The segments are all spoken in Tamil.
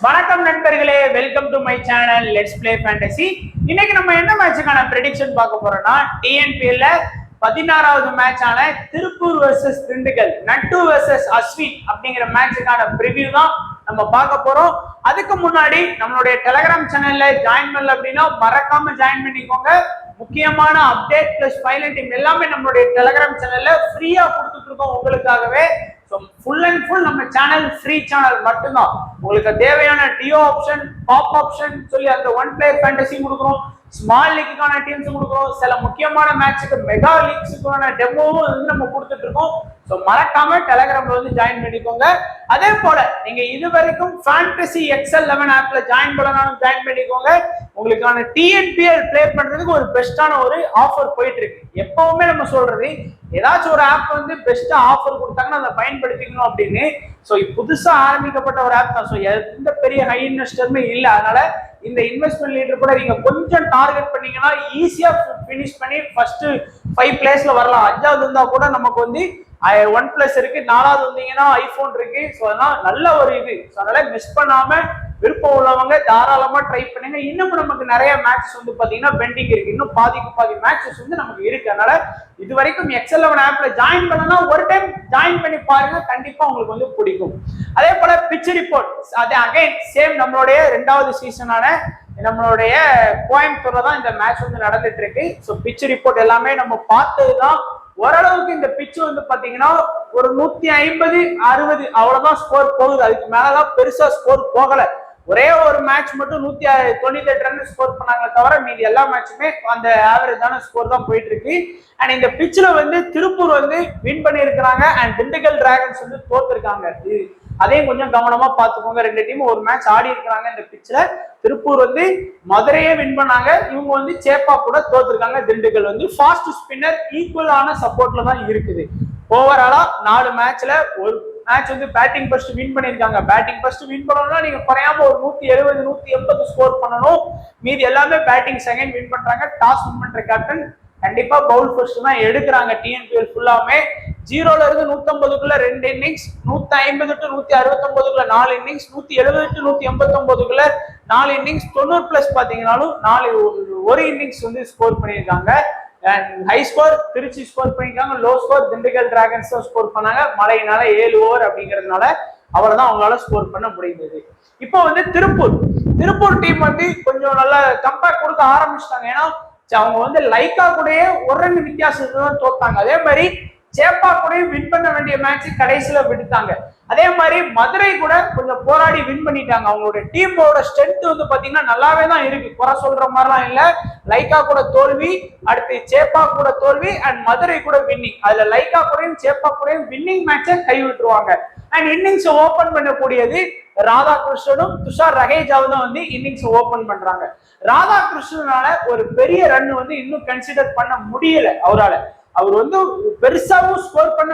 வணக்கம் நண்பர்களே, welcome to my channel let's play fantasy. இன்னைக்கு நம்ம என்ன மேட்சுக்கான ப்ரெடிக்ஷன் பார்க்க போறோம்னா, டிஎன்பிஎல்ல 16வது மேட்சான திருப்பூர் வர்சஸ் திண்டுக்கல், நட்டு வர்சஸ் அஸ்வின் அப்படிங்கிற மேட்சுக்கான ப்ரிவியூ தான் நம்ம பார்க்க போறோம். அதுக்கு முன்னாடி நம்மளுடைய டெலிகிராம் சேனல்ல ஜாயின் பண்ணல அப்படின்னா மறக்காம ஜாயின் பண்ணிக்கோங்க. முக்கியமான அப்டேட் பிளஸ் ஃபைனல் டீம் எல்லாமே நம்மளுடைய டெலிகிராம் சேனல்ல ஃப்ரீயா கொடுத்துட்டு இருக்கோம் உங்களுக்காகவே. ஃபுல் அண்ட் ஃபுல் நம்ம சேனல் ஃப்ரீ சேனல் மட்டும்தான். உங்களுக்கு தேவையான டிஓ ஆப்ஷன், பாப் ஆப்ஷன் சொல்லி அந்த ஒன் பிளேயர் ஃபேண்டசி கொடுக்குறோம், ஸ்மால் லீக்குக்கான டீம்ஸ் கொடுக்குறோம், சில முக்கியமான மேட்சுக்கு மெகா லீக்ஸுக்கான டெமோவும் வந்து நம்ம கொடுத்துட்டு இருக்கோம். ஸோ மறக்காம டெலிகிராம்ல வந்து ஜாயின் பண்ணிக்கோங்க. அதே போல நீங்க இது வரைக்கும் ஃபேண்டசி எக்ஸல் 11 ஆப்ல ஜாயின் பண்ணனாலும் ஜாயின் பண்ணிக்கோங்க. உங்களுக்கான டிஎன்பிஎல் பிளே பண்றதுக்கு ஒரு பெஸ்டான ஒரு ஆஃபர் போயிட்டு இருக்கு. எப்பவுமே நம்ம சொல்றது, ஏதாச்சும் ஒரு ஆப் வந்து பெஸ்டா ஆஃபர் கொடுத்தாங்கன்னா அதை பயன்படுத்திக்கணும் அப்படின்னு. ஸோ புதுசா ஆரம்பிக்கப்பட்ட ஒரு ஆப் தான். ஸோ எந்த பெரிய ஹை இன்வெஸ்டருமே இல்லை. அதனால இந்த இன்வெஸ்ட்மெண்ட் லீடர் கூட நீங்க கொஞ்சம் டார்கெட் பண்ணீங்கன்னா ஈஸியா பினிஷ் பண்ணி ஃபர்ஸ்ட் 5 பிளேஸ்ல வரலாம். 5வது இருந்தா கூட நமக்கு வந்து OnePlus இருக்கு, 4வது வந்தீங்கன்னா ஐபோன் இருக்கு. ஸோ அதெல்லாம் நல்ல ஒரு இது. ஸோ அதனால மிஸ் பண்ணாம விருப்பம் உள்ளவங்க தாராளமா ட்ரை பண்ணுங்க. இன்னும் நமக்கு நிறைய மேட்சஸ் வந்து பாத்தீங்கன்னா பெண்டிங் இருக்கு. இன்னும் பாதி மேட்சஸ் வந்து நமக்கு இருக்கு. அதனால இது வரைக்கும் எக்ஸல் 11 ஆப்ல ஜாயின் பண்ணனா ஒரு டைம் ஜாயின் பண்ணி பாருங்க, கண்டிப்பா உங்களுக்கு வந்து பிடிக்கும். அதே போல பிட்ச் ரிப்போர்ட், அது அகைன் சேம் நம்மளுடைய 2வது சீசனான நம்மளுடைய கோயம்புத்தூர்ல தான் இந்த மேட்ச் வந்து நடந்துட்டு இருக்கு. ஸோ பிட்ச் ரிப்போர்ட் எல்லாமே நம்ம பார்த்ததுதான். ஓரளவுக்கு இந்த பிட்ச் வந்து பாத்தீங்கன்னா ஒரு 150, 60 அவ்வளவுதான் ஸ்கோர் போகுது. அதுக்கு மேலதான் பெருசா ஸ்கோர் போகல. ஒரே ஒரு மேட்ச் மட்டும் 198 ரன் ஸ்கோர் பண்ணாங்களே தவிர மீதி எல்லா மேட்சுமே அந்த ஆவரேஜான ஸ்கோர் தான் போயிட்டு இருக்கு. அண்ட் இந்த பிட்ச்ல வந்து திருப்பூர் வந்து வின் பண்ணியிருக்கிறாங்க அண்ட் திண்டுக்கல் டிராகன்ஸ் வந்து தோத்துருக்காங்க. அதையும் கொஞ்சம் கவனமா பாத்துக்கோங்க. 2 டீம் ஒரு மேட்ச் ஆடி இருக்கிறாங்க இந்த பிட்ச்ல. திருப்பூர் வந்து மதுரையே வின் பண்ணாங்க, இவங்க வந்து சேப்பா கூட தோத்துருக்காங்க. திண்டுக்கல் வந்து ஃபாஸ்ட் ஸ்பின்னர் ஈக்குவலான சப்போர்ட்ல தான் இருக்குது. ஓவராலா 4 மேட்ச்ல ஒரு மேட்ச் வந்து பேட்டிங் ஃபர்ஸ்ட் வின் பண்ணிருக்காங்க. பேட்டிங் ஃபர்ஸ்ட் வின் பண்ணணும்னா நீங்க குறையாம ஒரு 170, 180 ஸ்கோர் பண்ணணும். மீதி எல்லாமே பேட்டிங் செகண்ட் வின் பண்றாங்க. டாஸ் வின் பண்ற கேப்டன் கண்டிப்பா பவுல் ஃபர்ஸ்ட் தான் எடுக்கிறாங்க. டிஎன்பிஎல் ஃபுல்லாமே 0ல இருந்து 150க்குள்ள 2 innings, 150 to 169க்குள்ள 4 innings, 170 to 189க்குள்ள 4 innings, 90+ பாத்தீங்கன்னாலும் 1 innings வந்து ஸ்கோர் பண்ணியிருக்காங்க. ஹை ஸ்கோர் திருச்சி ஸ்கோர் பண்ணிருக்காங்க, low score Dindigul dragons score பண்ணாங்க. மழையினால 7 ஓவர் அப்படிங்கிறதுனால அவ்வளவுதான் அவங்களால ஸ்கோர் பண்ண முடிந்தது. இப்போ வந்து திருப்பூர் டீம் வந்து கொஞ்சம் நல்ல கம்பேக் கொடுக்க ஆரம்பிச்சிட்டாங்க. ஏன்னா அவங்க வந்து லைக்கா கூடயே 1 ரன் வித்தியாசத்துல தான் தோத்தாங்க. அதே மாதிரி சேப்பா கூட வின் பண்ண வேண்டிய மேட்ச் கடைசியில விட்டுட்டாங்க. அதே மாதிரி மதுரை கூட கொஞ்சம் போராடி வின் பண்ணிட்டாங்க. அவங்களோட டீமோட ஸ்ட்ரென்த் வந்து பாத்தீங்கன்னா நல்லாவே தான் இருக்கு, குறை சொல்ற மாதிரிலாம் இல்ல. லைக்கா கூட தோல்வி, அடுத்து சேப்பா கூட தோல்வி அண்ட் மதுரை கூட வின்னிங். அதுல லைக்கா கூடயும் சேப்பா கூடயும் வின்னிங் மேட்சை கை விட்டுருவாங்க. அண்ட் இன்னிங்ஸ் ஓபன் பண்ணக்கூடியது ராதாகிருஷ்ணனும் துஷார் ரகேஜாவும் தான் வந்து இன்னிங்ஸ் ஓபன் பண்றாங்க. ராதாகிருஷ்ணனால ஒரு பெரிய ரன் வந்து இன்னும் கன்சிடர் பண்ண முடியல அவரால். அவர் வந்து பெருசாவும் ஸ்கோர் பண்ண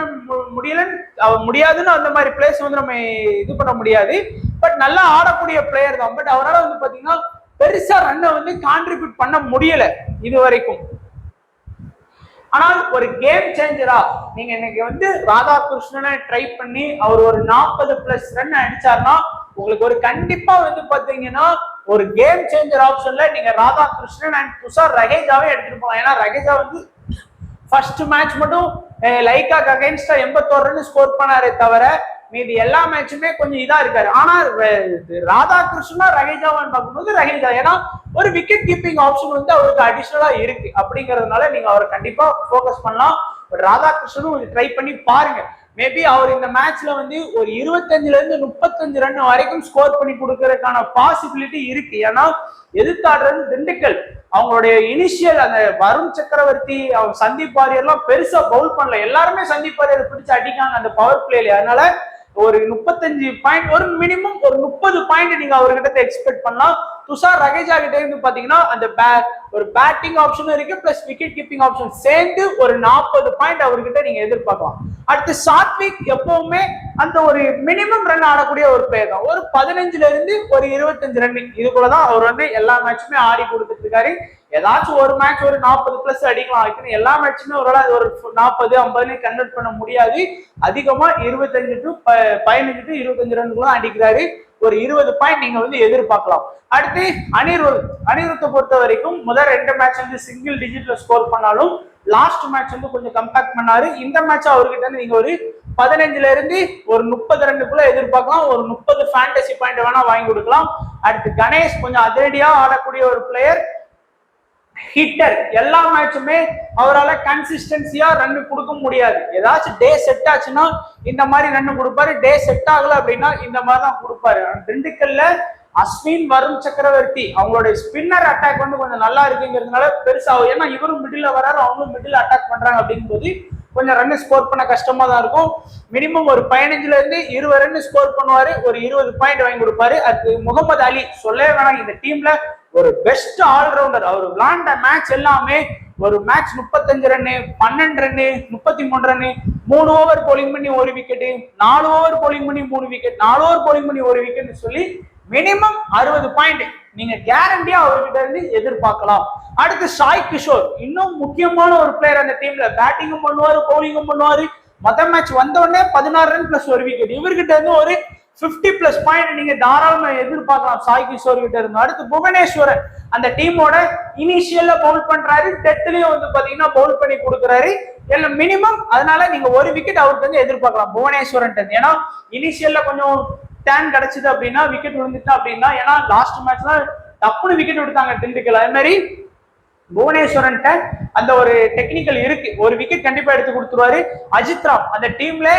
முடியாதுன்னு அந்த மாதிரி பிளேஸ் வந்து நம்ம இது பண்ண முடியாது. பட் நல்லா ஆடக்கூடிய பிளேயர் தான். பட் அவரால் வந்து பாத்தீங்கன்னா பெருசா ரன்னை வந்து கான்ட்ரிபியூட் பண்ண முடியல இது வரைக்கும். ஆனால் ஒரு கேம் சேஞ்சரா நீங்க இன்னைக்கு வந்து ராதாகிருஷ்ணனை ட்ரை பண்ணி அவர் ஒரு 40+ ரன் அடிச்சாருன்னா உங்களுக்கு ஒரு கண்டிப்பா வந்து பாத்தீங்கன்னா ஒரு கேம் சேஞ்சர் ஆப்ஷன்ல நீங்க ராதாகிருஷ்ணன் அண்ட் துஷார் ரகேஜாவே எடுத்துட்டு போகலாம். ஏன்னா ரகேஜா வந்து ஃபர்ஸ்ட் மேட்ச் மட்டும் லைக்காக்கு அகைன்ஸ்டா 81 ரன் ஸ்கோர் பண்ணாரே தவிர மீதி எல்லா மேட்சுமே கொஞ்சம் இதா இருக்காரு. ஆனா ராதாகிருஷ்ணா ரகேஜாவான்னு பார்க்கும்போது ரகேஜா, ஏன்னா ஒரு விக்கெட் கீப்பிங் ஆப்ஷன் வந்து அவருக்கு அடிஷனலா இருக்கு. அப்படிங்கறதுனால நீங்க அவரை கண்டிப்பா போக்கஸ் பண்ணலாம். பட் ராதாகிருஷ்ணனும் ட்ரை பண்ணி பாருங்க. மேபி அவர் இந்த மேட்ச்ல வந்து ஒரு 25ல இருந்து 35 ரன் வரைக்கும் ஸ்கோர் பண்ணி கொடுக்கறதுக்கான பாசிபிலிட்டி இருக்கு. ஏன்னா எதிர்த்தாடுறது திண்டுக்கல். அவங்களுடைய இனிஷியல் அந்த வருண் சக்கரவர்த்தி, அவங்க சந்தீப் வாரியர்லாம் பெருசா பவுல் பண்ணல. எல்லாருமே சந்தீப் வாரியர் பிடிச்சு அடிக்காங்க அந்த பவர் பிளேல. அதனால ஒரு 35 பாயிண்ட், ஒரு மினிமம் ஒரு 30 பாயிண்ட் நீங்க அவர்கிட்ட எக்ஸ்பெக்ட் பண்ணலாம். துஷார் ரகேஜா கிட்ட இருந்து பாத்தீங்கன்னா அந்த ஒரு பேட்டிங் ஆப்ஷனும் இருக்கு, பிளஸ் விக்கெட் கீப்பிங் ஆப்ஷன் சேர்ந்து ஒரு 40 பாயிண்ட் அவர்கிட்ட நீங்க எதிர்பார்க்கலாம். அடுத்து சாத்விக் எப்பவுமே அந்த ஒரு மினிமம் ரன் ஆடக்கூடிய ஒரு பிளேயர் தான். ஒரு 15ல இருந்து ஒரு 25 ரன் இதுக்குள்ளதான் அவர் வந்து எல்லா மேட்சுமே ஆடி கொடுத்துட்டு இருக்காரு. ஏதாச்சும் ஒரு மேட்ச் ஒரு 40+ அடிக்கலாம். எல்லா மேட்சுமே ஒரு 40, 50 கன்வெர்ட் பண்ண முடியாது. அதிகமா 25 to 15 to 25 ரன்னுக்குள்ள அடிக்கிறாரு. ஒரு 20 பாயிண்ட் நீங்க வந்து எதிர்பார்க்கலாம். அடுத்து அனிருத்தை பொறுத்த வரைக்கும் முதல் 2 மேட்ச் வந்து சிங்கிள் டிஜிட்ல ஸ்கோர் பண்ணாலும் லாஸ்ட் மேட்ச் வந்து கொஞ்சம் கம்பேக்ட் பண்ணாரு. இந்த மேட்ச் அவர்கிட்ட இருந்து நீங்க ஒரு 15ல இருந்து ஒரு 30 ரன்னுக்குள்ள எதிர்பார்க்கலாம். ஒரு 30 ஃபேண்டசி பாயிண்ட் வேணா வாங்கி கொடுக்கலாம். அடுத்து கணேஷ் கொஞ்சம் அதிரடியா ஆடக்கூடிய ஒரு பிளேயர், ஹிட்டர். எல்லா மேட்சுமே அவரால் கன்சிஸ்டன்சியா ரன் கொடுக்க முடியாது. ஏதாச்சும் டே செட் ஆச்சுன்னா இந்த மாதிரி ரன் கொடுப்பாரு, டே செட் ஆகல அப்படின்னா இந்த மாதிரி தான் கொடுப்பாரு. திண்டுக்கல்ல அஸ்வின், வருண் சக்கரவர்த்தி அவங்களுடைய ஸ்பின்னர் அட்டாக் வந்து கொஞ்சம் நல்லா இருக்குங்கிறதுனால பெருசா, ஏன்னா இவரும் மிடில் வராரு அவங்களும் மிடில் அட்டாக் பண்றாங்க அப்படிங்கும் போது கொஞ்சம் ரன் ஸ்கோர் பண்ண கஷ்டமா தான் இருக்கும். மினிமம் ஒரு 15ல இருந்து 20 ரன் ஸ்கோர் பண்ணுவாரு, ஒரு 20 பாயிண்ட் வாங்கி கொடுப்பாரு. அது முகமது அலி சொல்லவே வேணாம், இந்த டீம்ல ஒரு பெஸ்ட் ஆல்ரவுண்டர். அவர் விளையாண்ட மேட்ச் எல்லாமே ஒரு match 35 run, 12 run, 33 run, 3 over polling பண்ணி 1 விக்கெட், 4 ஓவர் போலிங் பண்ணி 3 விக்கெட், 4 ஓவர் போலிங் பண்ணி 1 விக்கெட் சொல்லி மினிமம் 60 பாயிண்ட் நீங்க கேரண்டியா அவர்கிட்ட இருந்து எதிர்பார்க்கலாம். அடுத்து சாய் கிஷோர், இன்னும் முக்கியமான ஒரு பிளேயர் அந்த டீம்ல. பேட்டிங்கும் பண்ணுவாரு, பவுலிங்கும் பண்ணுவாரு. மொத்த மேட்ச் வந்த உடனே 16 ரன் பிளஸ் 1 விக்கெட். இவர்கிட்ட இருந்து ஒரு 50+ பாயிண்ட் நீங்க தாராளமா எதிர்பார்க்கலாம் சாய் கிஷோர் கிட்ட இருந்து. அடுத்து புவனேஸ்வரன், அந்த டீமோட இனிஷியல்ல பவுல் பண்றாரு, டெத்லயும் வந்து பாத்தீங்கன்னா பவுல் பண்ணி கொடுக்குறாரு. எல்லாம் மினிமம், அதனால நீங்க 1 விக்கெட் அவருக்கு வந்து எதிர்பார்க்கலாம் புவனேஸ்வரன். ஏன்னா இனிஷியல்ல கொஞ்சம் டேன் கிடைச்சது அப்படின்னா, விக்கெட் விழுந்துட்டா அப்படின்னா, ஏன்னா லாஸ்ட் மேட்ச்ல டப்புனு விக்கெட் விடுத்தாங்க திண்டுக்கல். அதே மாதிரி புவனேஸ்வரன் அந்த ஒரு டெக்னிக்கல் இருக்கு, 1 விக்கெட் கண்டிப்பா எடுத்து கொடுத்துருவாரு. அஜித் ராம் அந்த டீம்ல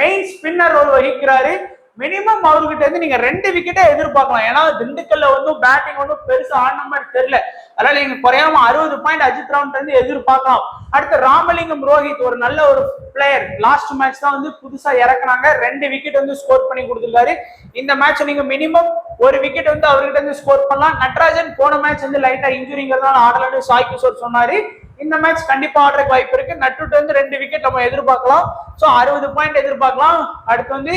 மெயின் ஸ்பின்னர் ரோல் வகிக்கிறாரு. மினிமம் அவர்கிட்ட இருந்து நீங்க 2 விக்கெட்டே எதிர்பார்க்கலாம். ஏன்னா திண்டுக்கல்ல வந்து பேட்டிங் வந்து பெருசா ஆடின மாதிரி தெரியல. அதனால நீங்க குறையாம 60 பாயிண்ட் அஜித் ராம் இருந்து எதிர்பார்க்கலாம். அடுத்து ராமலிங்கம் ரோஹித், ஒரு நல்ல ஒரு பிளேயர். லாஸ்ட் மேட்ச் தான் வந்து புதுசா இறக்குனாங்க, 2 விக்கெட் வந்து ஸ்கோர் பண்ணி கொடுத்துருக்காரு. இந்த மேட்ச் நீங்க மினிமம் 1 விக்கெட் வந்து அவர்கிட்ட இருந்து ஸ்கோர் பண்ணலாம். நட்ராஜன் போன மேட்ச் வந்து லைட்டா இன்ஜுரிங்கிறதுனால ஆடலன்னு சாய் கிஷோர் சொன்னாரு. இந்த மேட்ச் கண்டிப்பா ஆடுறதுக்கு வாய்ப்பு இருக்கு. நட்டுட்டு வந்து 2 விக்கெட் நம்ம எதிர்பார்க்கலாம். சோ 60 பாயிண்ட் எதிர்பார்க்கலாம். அடுத்து வந்து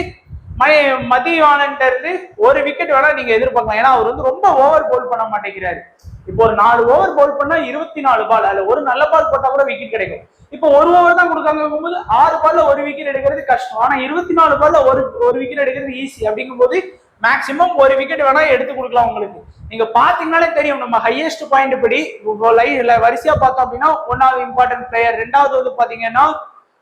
மதிவானன்ட்ட இருந்து 1 விக்கெட் வேணா நீங்க எதிர்பார்க்கலாம். ஏன்னா அவர் வந்து ரொம்ப ஓவர் போல் பண்ண மாட்டேங்கிறாரு. இப்போ ஒரு 4 ஓவர் போல் பண்ணா 24 பால், அதுல ஒரு நல்ல பால் போட்டா கூட விக்கெட் கிடைக்கும். இப்போ 1 ஓவர் தான் கொடுக்காங்க போது 6 பால்ல 1 விக்கெட் எடுக்கிறது கஷ்டம். ஆனா 24 பால்ல ஒரு விக்கெட் எடுக்கிறது ஈஸி. அப்படிங்கும் போது மேக்சிமம் 1 விக்கெட் வேணா எடுத்து கொடுக்கலாம் உங்களுக்கு. நீங்க பாத்தீங்கன்னாலே தெரியும், நம்ம ஹையஸ்ட் பாயிண்ட் படி வரிசையா பார்த்தோம் அப்படின்னா 1வது இம்பார்ட்டன்ட் பிளேயர், 2வது வந்து பாத்தீங்கன்னா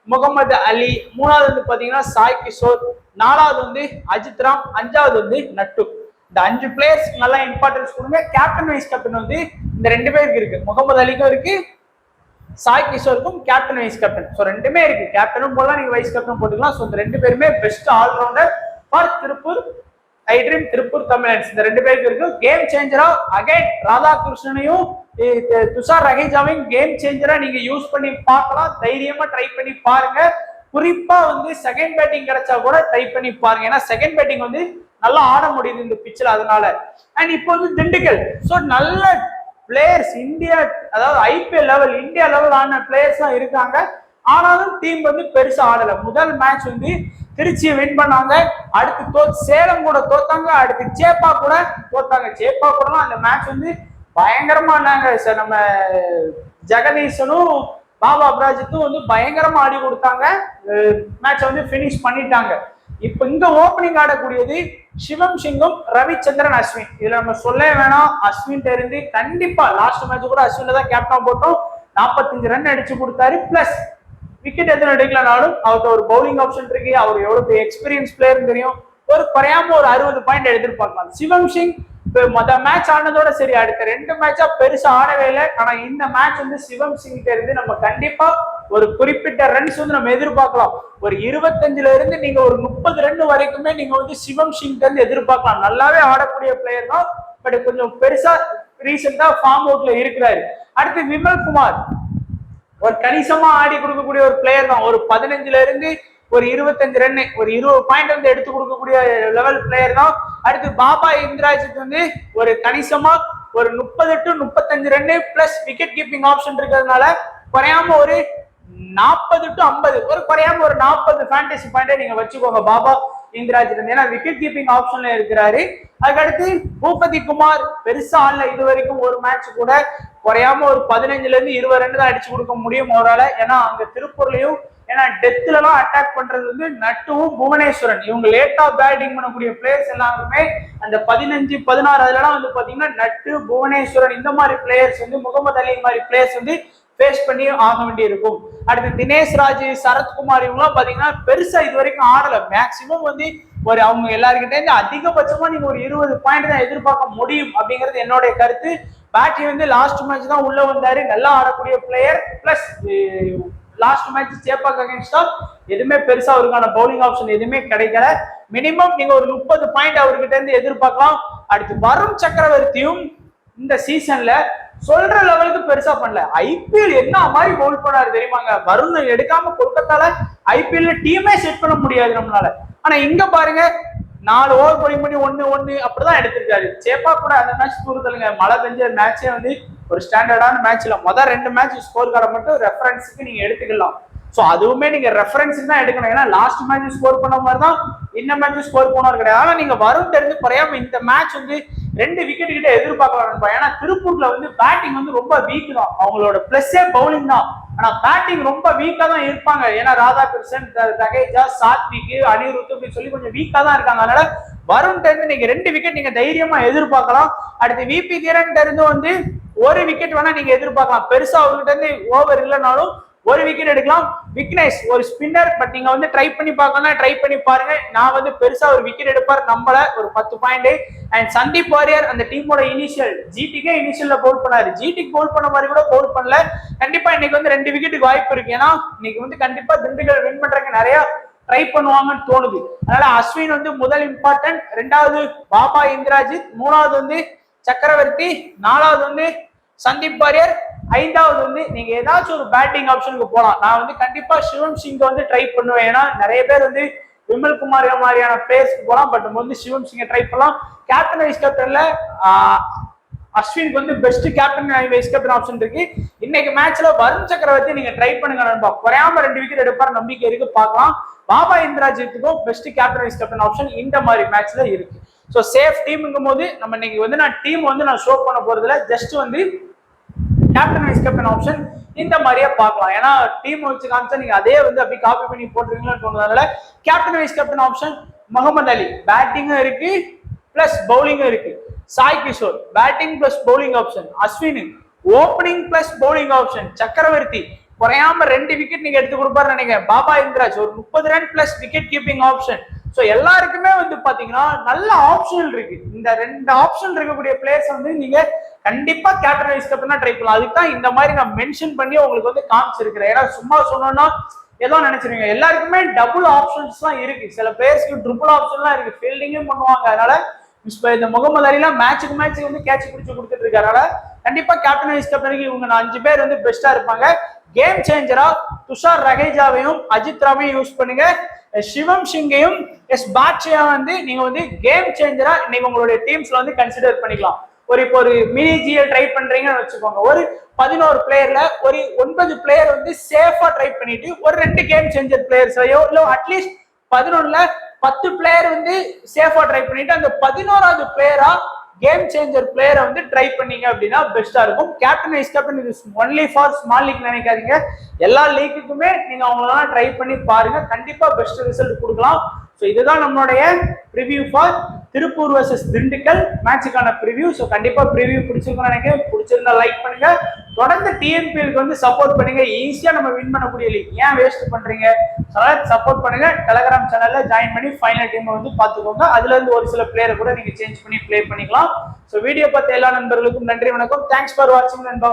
முகமது அலி, 3வது வந்து பாத்தீங்கன்னா சாய் கிஷோர், 4வது வந்து அஜித் ராம், 5வது வந்து நட்டு. இந்த 5 பிளேயர்ஸ் நல்லா இம்பார்ட்டன்ஸ் கொடுங்க. கேப்டன் வைஸ் கேப்டன் வந்து இந்த 2 பேருக்கு இருக்கு, முகமது அலிக்கும் இருக்கு, சாய் கிஷோருக்கும் கேப்டன் வைஸ் கேப்டன். ஸோ 2மே இருக்கு, கேப்டனும் போடலாம், நீங்க வைஸ் கேப்டன் போட்டுக்கலாம். ஸோ இந்த 2 பேருமே best all-rounder for Tiruppur I dream Tiruppur Tamizhans. இந்த 2 பேருக்கு இருக்கு. கேம் சேஞ்சரா அகைன் ராதாகிருஷ்ணனையும் துஷார் ரஹேஜாவையும் கேம் சேஞ்சரா நீங்க யூஸ் பண்ணி பார்க்கலாம். தைரியமா ட்ரை பண்ணி பாருங்க. குறிப்பா வந்து செகண்ட் பேட்டிங் கிடைச்சா கூட ட்ரை பண்ணி பாருங்க. ஏன்னா செகண்ட் பேட்டிங் வந்து நல்லா ஆட முடியுது இந்த பிச்சில், அதனால. அண்ட் இப்போ வந்து திண்டுக்கல், ஸோ நல்ல பிளேயர்ஸ் இந்தியா, அதாவது ஐபிஎல் லெவல் இந்தியா லெவல் ஆன பிளேயர்ஸ் தான் இருக்காங்க. ஆனாலும் டீம் வந்து பெருசா ஆடல. முதல் மேட்ச் வந்து திருச்சியை வின் பண்ணாங்க, அடுத்து சேலம் கூட தோத்தாங்க, அடுத்து சேப்பா கூட தோத்தாங்க. சேப்பா கூட அந்த மேட்ச் வந்து பயங்கரமானாங்க. நம்ம ஜெகதீசனும் பாபா அப்ராஜித்தும் வந்து பயங்கரமா ஆடி கொடுத்தாங்க, மேட்ச் வந்து பினிஷ் பண்ணிட்டாங்க. இப்ப இங்க ஓப்பனிங் ஆடக்கூடியது சிவம் சிங்கும் ரவிச்சந்திரன் அஸ்வின். இதுல நம்ம சொல்ல வேணாம், அஸ்வின் இருந்து கண்டிப்பா லாஸ்ட் மேட்ச் கூட அஸ்வின்ல தான் கேப்டன் போட்டோம், 45 ரன் அடிச்சு கொடுத்தாரு. பிளஸ் விக்கெட் எத்தனை எடுக்கலனாலும் அவருக்கு ஒரு பவுலிங் ஆப்ஷன் இருக்கு, அவர் எவ்வளவு எக்ஸ்பீரியன்ஸ் பிளேயர் தெரியும். ஒரு குறையாம ஒரு 60 பாயிண்ட் எதிர்பார்க்கலாம். சிவம் சிங் மொதல் மேட்ச் ஆனதோட சரி, அடுத்த 2 மேட்சா பெருசா ஆடவே இல்லை. ஆனா இந்த மேட்ச் வந்து சிவம் சிங் இருந்து நம்ம கண்டிப்பா ஒரு குறிப்பிட்ட ரன்ஸ் வந்து நம்ம எதிர்பார்க்கலாம். ஒரு 25ல இருந்து நீங்க ஒரு 30 ரன் வரைக்குமே நீங்க வந்து சிவம் சிங் இருந்து எதிர்பார்க்கலாம். நல்லாவே ஆடக்கூடிய பிளேயர் தான், பட் கொஞ்சம் பெருசா ரீசெண்டா ஃபார்ம் அவுட்ல இருக்கிறாரு. அடுத்து விமல் குமார், ஒரு கணிசமா ஆடி கொடுக்கக்கூடிய ஒரு பிளேயர் தான். ஒரு 15ல இருந்து ஒரு 25 ரன், ஒரு 20 பாயிண்ட் வந்து எடுத்து கொடுக்கக்கூடிய லெவல் பிளேயர் தான். அடுத்து பாபா இந்திராஜித் வந்து ஒரு கணிசமா ஒரு 30 to 35 run plus wicket keeping option இருக்கிறதுனால குறையாம ஒரு 40 to 50, ஒரு குறையாம ஒரு 40 ஃபேண்டசி பாயிண்டை நீங்க வச்சுக்கோங்க பாபா இந்திராஜித், ஏன்னா விக்கெட் கீப்பிங் ஆப்ஷன்ல இருக்கிறாரு. அதுக்கடுத்து பூபதி குமார் பெருசா ஆடல இது வரைக்கும், ஒரு மேட்ச் கூட குறையாம ஒரு 15ல இருந்து 20 ரன் தான் அடிச்சு கொடுக்க முடியும் அவரால். ஏன்னா அங்க திருப்பூர்லயும் ஏன்னா டெத்ல எல்லாம் அட்டாக் பண்றது வந்து நட்டுவும் புவனேஸ்வரன். இவங்க லேட்டா பேட்டிங் பண்ணக்கூடிய பிளேயர்ஸ் எல்லாருமே அந்த 15, 16 அதுலாம் வந்து பாத்தீங்கன்னா நட்டு, புவனேஸ்வரன் இந்த மாதிரி பிளேயர்ஸ் வந்து, முகமது அலி மாதிரி பிளேயர்ஸ் வந்து பேஸ் பண்ணி ஆக வேண்டி இருக்கும். அடுத்து தினேஷ் ராஜ், சரத்குமார் இவங்கலாம் பாத்தீங்கன்னா பெருசா இது வரைக்கும் ஆடல. மேக்சிமம் வந்து ஒரு அவங்க எல்லாருக்கிட்ட இருந்து அதிகபட்சமா நீங்க ஒரு 20 பாயிண்ட் தான் எதிர்பார்க்க முடியும் அப்படிங்கிறது என்னுடைய கருத்து. பேட்டி வந்து லாஸ்ட் மேட்ச் தான் உள்ள வந்தாரு, நல்லா ஆடக்கூடிய player. Plus last match Chepauk அகைன்ஸ்டா எதுவுமே பெருசா அவருக்கான பவுலிங் ஆப்ஷன் எதுவுமே கிடைக்கல. மினிமம் நீங்க ஒரு 30 பாயிண்ட் அவர்கிட்ட இருந்து எதிர்பார்க்கலாம். அடுத்து வருண் சக்கரவர்த்தியும் இந்த சீசன்ல சொல்ற லெவலுக்கு பெருசா பண்ணல. ஐபிஎல் என்ன மாதிரி பவுல் பண்ணாரு தெரியுமாங்க? வருண் எடுக்காம கொல்கத்தால ஐபிஎல்ல டீமே செட் பண்ண முடியாது நம்மளால. ஆனா இங்க பாருங்க, 4 ஓவர் போலிங் பண்ணி 1-1 அப்படிதான் எடுத்திருக்காரு. சேப்பா கூட அந்த மேட்ச் தூரத்துலங்க, மழை பெஞ்ச மேட்சே வந்து ஒரு ஸ்டாண்டர்டான மேட்ச்ல முதல் 2 மேட்ச் ஸ்கோர் கார்டை மட்டும் ரெஃபரன்ஸுக்கு நீங்க எடுத்துக்கலாம். சோ அதுவுமே நீங்க ரெஃபரன்ஸ் தான் எடுக்கணும். ஏன்னா லாஸ்ட் மேட்ச் ஸ்கோர் பண்ண மாதிரி தான் இந்த மேட்ச் ஸ்கோர் பண்ணாரு கிடையாது. ஆனா நீங்க வரும் தெரிஞ்சு குறையாம இந்த மேட்ச் வந்து 2 விக்கெட் கிட்ட எதிர்பார்க்கலாம். ஏன்னா திருப்பூர்ல வந்து பேட்டிங் வந்து ரொம்ப வீக் தான். அவங்களோட பிளஸ்ஸே பவுலிங் தான். ஆனா பேட்டிங் ரொம்ப வீக்கா தான் இருப்பாங்க. ஏன்னா ராதாகிருஷ்ணன், தகேஜா, சாத்விக், அனிருத் அப்படின்னு சொல்லி கொஞ்சம் வீக்கா தான் இருக்காங்க. அதனால வருண் இருந்து நீங்க 2 விக்கெட் நீங்க தைரியமா எதிர்பார்க்கலாம். அடுத்து விபி கிரண் இருந்து வந்து 1 விக்கெட் வேணா நீங்க எதிர்பார்க்கலாம். பெருசா அவர்கிட்ட இருந்து ஓவர் இல்லைனாலும் 1 விக்கெட் எடுக்கலாம். விக்னேஷ் ஒரு ஸ்பின்னர், பட் நீங்க வந்து ட்ரை பண்ணி பார்க்கலாம், ட்ரை பண்ணி பாருங்க. நான் வந்து பெருசா ஒரு விக்கெட் எடுப்பார் நம்பல, ஒரு 10 பாயிண்ட். அண்ட் சந்தீப் வாரியர் அந்த டீமோட இனிஷியல் ஜிடிக்கே இனிஷியல்ல பவுல் பண்ணாரு. ஜிடிக்கு பவுல் பண்ண மாதிரி கூட பவுல் பண்ணல. கண்டிப்பா இன்னைக்கு வந்து 2 விக்கெட்டுக்கு வாய்ப்பு இருக்கு. ஏன்னா இன்னைக்கு வந்து கண்டிப்பா திண்டுக்கல் வின் பண்றதுக்கு நிறைய ட்ரை பண்ணுவாங்கன்னு தோணுது. அதனால அஸ்வின் வந்து முதல் இம்பார்ட்டன்ட், 2வது பாபா இந்திராஜித், 3வது வந்து சக்கரவர்த்தி, 4வது வந்து சந்தீப் வாரியர், 5வது வந்து நீங்க ஏதாச்சும் ஒரு பேட்டிங் ஆப்ஷனுக்கு போலாம். நான் வந்து கண்டிப்பா சிவம் சிங் வந்து ட்ரை பண்ணுவேன். ஏன்னா நிறைய பேர் வந்து விமல் குமார் மாதிரியான பிளேயர்ஸ்க்கு போலாம், பட் வந்து சிவம் சிங்கை ட்ரை பண்ணலாம். கேப்டன் வைஸ் கேப்டன்ல அஸ்வினுக்கு வந்து best captain vice captain option இருக்கு. இன்னைக்கு மேட்ச்ல வருண் சக்கரவர்த்தி நீங்க ட்ரை பண்ணுங்க நண்பா. குறையாம 2 விக்கெட் எடுப்பார் நம்பிக்கை இருக்கு, பார்க்கலாம். பாபா இந்திராஜித்துக்கும் best captain vice captain option இந்த மாதிரி மேட்ச்ல இருக்கு. ஸோ சேஃப் டீம்ங்கும் போது நம்ம இன்னைக்கு வந்து நான் டீம் வந்து நான் ஷோ பண்ண போறதுல ஜஸ்ட் வந்து கேப்டன் வைஸ் கேப்டன் ஆப்ஷன் இந்த மாதிரியே பார்க்கலாம். ஏன்னா டீம் வச்சு காமிச்சா நீங்க அதே வந்து அப்படி காப்பி பண்ணி போட்டுருவீங்கன்னு தோணுறதுனால captain vice captain option Mohammed Ali, பேட்டிங்கும் இருக்கு பிளஸ் பவுலிங்கும் இருக்கு. Sai Kishore batting plus bowling option. Ashwin opening plus bowling option. Chakravarthy குறையாம 2 விக்கெட் நீங்க எடுத்து கொடுப்பாரு நினைக்கிறேன். பாபா இந்திராஜ் ஒரு 30 run plus wicket keeping option. So எல்லாருக்குமே வந்து பாத்தீங்கன்னா நல்ல ஆப்ஷன் இருக்கு. இந்த 2 ஆப்ஷன் இருக்கக்கூடிய பிளேயர்ஸ் வந்து நீங்க கண்டிப்பா கேப்டன் வைஸ் கேப்டனா ட்ரை பண்ணலாம். அதுக்கு தான் இந்த மாதிரி நான் மென்ஷன் பண்ணி உங்களுக்கு வந்து காமிச்சிருக்கிறேன். ஏன்னா சும்மா சொன்னோம்னா ஏதோ நினைச்சிருவீங்க. எல்லாருக்குமே டபுள் ஆப்ஷன்ஸ் தான் இருக்கு. சில பிளேயர்ஸ்க்கு ட்ரிபிள் ஆப்ஷன்லாம் இருக்கு, ஃபீல்டிங்கும் பண்ணுவாங்க. அதனால இந்த முகமது அலிலாம் மேட்சுக்கு வந்து கேட்ச் பிடிச்சு கொடுத்துட்டு இருக்காரு. அதனால கண்டிப்பா கேப்டன் வைஸ் கேப்டனுக்கு இவங்க 5 பேர் வந்து பெஸ்டா இருப்பாங்க. கேம் சேஞ்சரா துஷார் ரகேஜாவையும் அஜித் ராமையும் யூஸ் பண்ணுங்க. சிவம் சிங்கையும் பாட்சியா வந்து நீங்க வந்து கேம் சேஞ்சரா இன்னைக்கு உங்களுடைய டீம்ஸ்ல வந்து கன்சிடர் பண்ணிக்கலாம். இப்போ ஒரு மினி ஜிஎல் ட்ரை பண்றீங்கன்னு வச்சுக்கோங்க. ஒரு 11 பிளேயர்ல ஒரு 9 பிளேயர் வந்து சேஃபா ட்ரை பண்ணிட்டு ஒரு 2 கேம் சேஞ்சர் பிளேயர்ஸையோ இல்ல அட்லீஸ்ட் 11ல 10 பிளேயர் வந்து சேஃபா ட்ரை பண்ணிட்டு அந்த 11வது பிளேயரா கேம் சேஞ்சர் பிளேயரை வந்து ட்ரை பண்ணீங்க அப்படின்னா பெஸ்டா இருக்கும். கேப்டன் வைஸ் கேப்டன் இது ஒன்லி ஃபார் ஸ்மால் லீக் நினைக்காதீங்க. எல்லா லீக்குக்குமே நீங்க அவங்களெல்லாம் ட்ரை பண்ணி பாருங்க, கண்டிப்பா பெஸ்ட் ரிசல்ட் கொடுக்கலாம். ஸோ இதுதான் நம்மளுடைய preview for Tiruppur versus Dindigul மேட்சுக்கான ப்ரிவியூ. ஸோ கண்டிப்பா ப்ரிவியூ பிடிச்சிருக்கும்னு நினைக்கிறேன். பிடிச்சிருந்தா லைக் பண்ணுங்க, தொடர்ந்து டிஎன்பிஎலுக்கு வந்து சப்போர்ட் பண்ணுங்க. ஈஸியா நம்ம வின் பண்ணக்கூடிய லீக், ஏன் வேஸ்ட் பண்றீங்க? சப்போர்ட் பண்ணுங்க. டெலகிராம் சேனல்ல ஜாயின் பண்ணி ஃபைனல் டீம் வந்து பாத்துக்கோங்க. அதுல இருந்து ஒரு சில பிளேயரை கூட நீங்க சேஞ்ச் பண்ணி பிளே பண்ணிக்கலாம். ஸோ வீடியோ பார்த்த எல்லா நண்பர்களுக்கும் நன்றி, வணக்கம். தேங்க்ஸ் ஃபார் வாட்சிங் நண்பா.